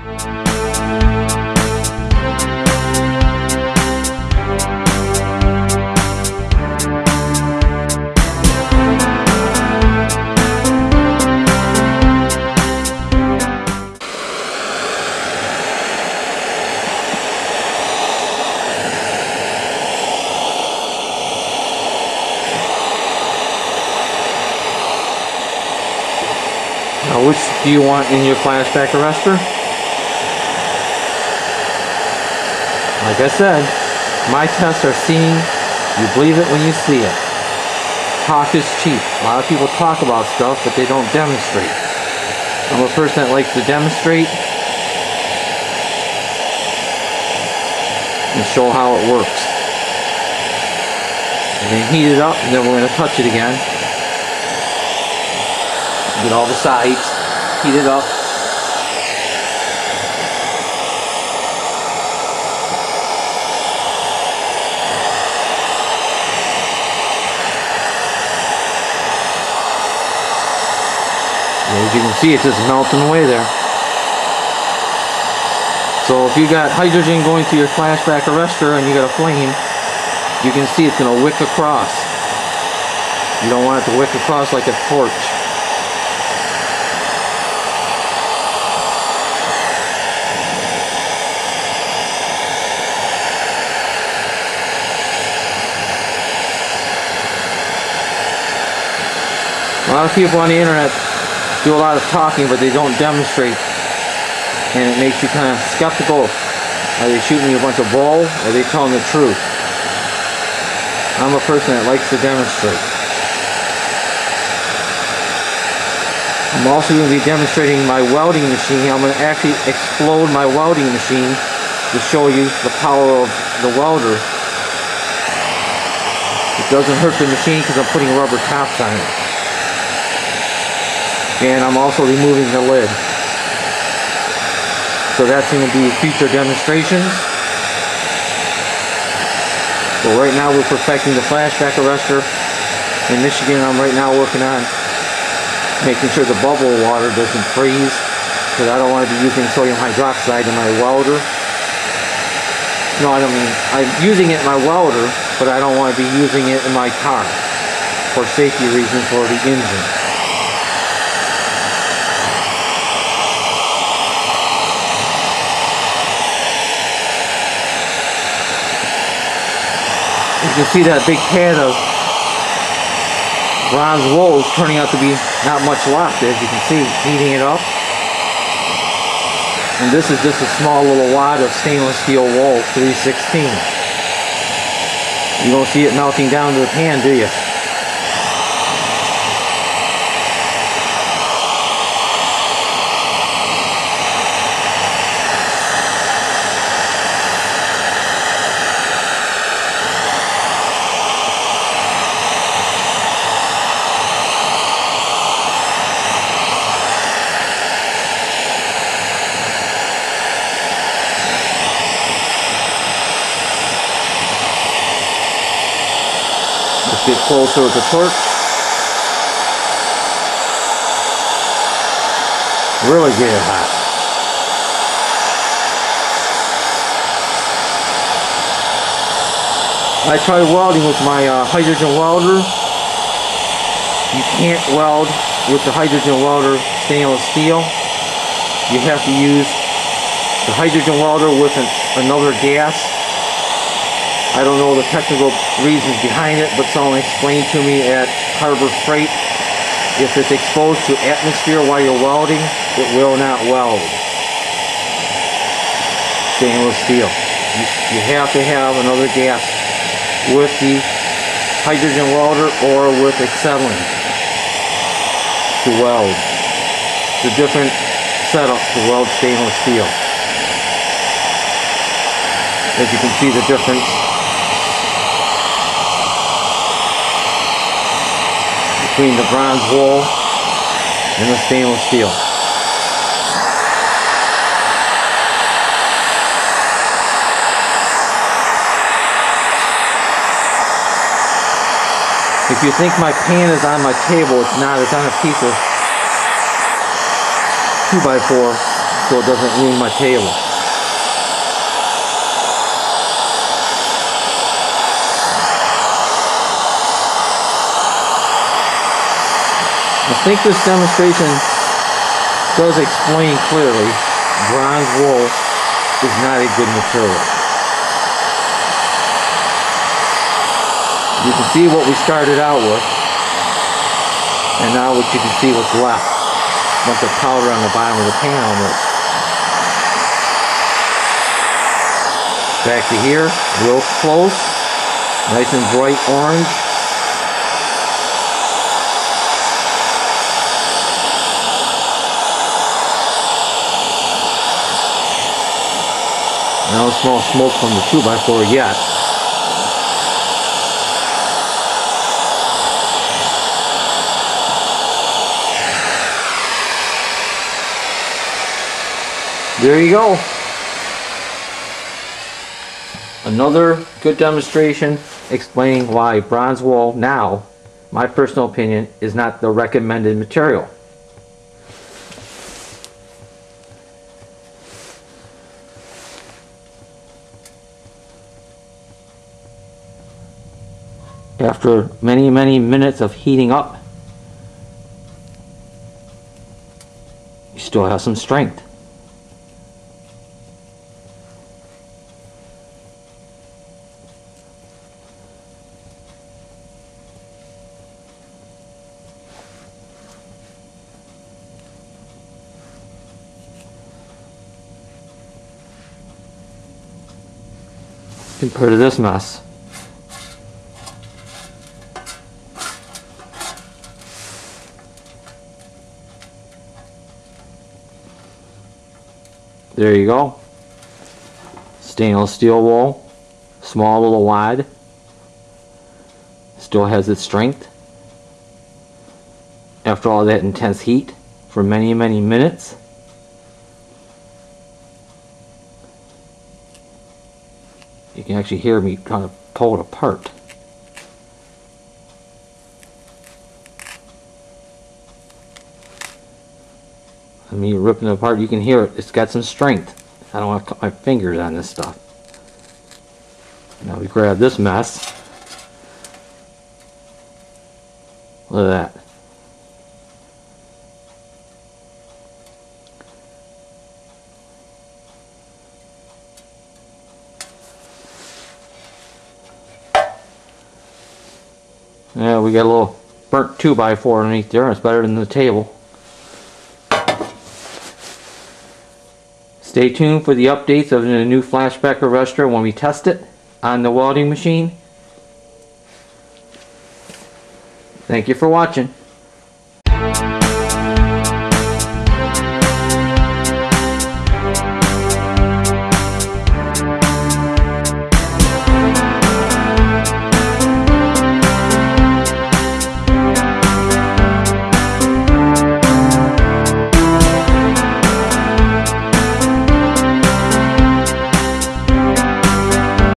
Now, which do you want in your flashback arrestor? Like I said, my tests are seeing, you believe it when you see it. Talk is cheap. A lot of people talk about stuff, but they don't demonstrate. I'm a person that likes to demonstrate and show how it works. And then heat it up, and then we're going to touch it again. Get all the sides, heat it up. As you can see, it's just melting away there. So if you got hydrogen going through your flashback arrestor and you got a flame, you can see it's going to wick across. You don't want it to wick across like a torch. A lot of people on the internet do a lot of talking, but they don't demonstrate, and it makes you kind of skeptical. Are they shooting you a bunch of bull, or are they telling the truth? I'm a person that likes to demonstrate. I'm also going to be demonstrating my welding machine. I'm going to actually explode my welding machine to show you the power of the welder. It doesn't hurt the machine because I'm putting rubber tops on it. And I'm also removing the lid. So that's going to be future demonstrations. So right now we're perfecting the flashback arrestor. In Michigan, I'm right now working on making sure the bubble water doesn't freeze, because I don't want to be using sodium hydroxide in my welder. No, I don't mean, I'm using it in my welder, but I don't want to be using it in my car for safety reasons for the engine. You can see that big can of bronze wool is turning out to be not much left, as you can see, heating it up. And this is just a small little wad of stainless steel wool, 316. You don't see it melting down to the pan, do you? Let's get closer with the torch. Really get it hot. I tried welding with my hydrogen welder. You can't weld with the hydrogen welder stainless steel. You have to use the hydrogen welder with another gas. I don't know the technical reasons behind it, but someone explained to me at Harbor Freight, if it's exposed to atmosphere while you're welding, it will not weld. Stainless steel. You have to have another gas with the hydrogen welder or with acetylene to weld. It's a different setup to weld stainless steel. As you can see the difference between the bronze wool and the stainless steel. If you think my pan is on my table, it's not. It's on a piece of 2x4 so it doesn't ruin my table. I think this demonstration does explain clearly bronze wool is not a good material. You can see what we started out with, and now what you can see what's left once the powder on the bottom of the panel moves. Back to here, real close, nice and bright orange. No small smoke from the 2x4 yet. There you go. Another good demonstration explaining why bronze wool now, my personal opinion, is not the recommended material. After many minutes of heating up, you still have some strength. Compared to this mess. There you go. Stainless steel wool, small little wad, still has its strength after all that intense heat for many minutes. You can actually hear me trying to pull it apart. I mean, ripping it apart, you can hear it. It's got some strength. I don't want to cut my fingers on this stuff. Now we grab this mess. Look at that. Yeah, we got a little burnt 2x4 underneath there. It's better than the table. Stay tuned for the updates of the new flashback arrestor when we test it on the welding machine. Thank you for watching.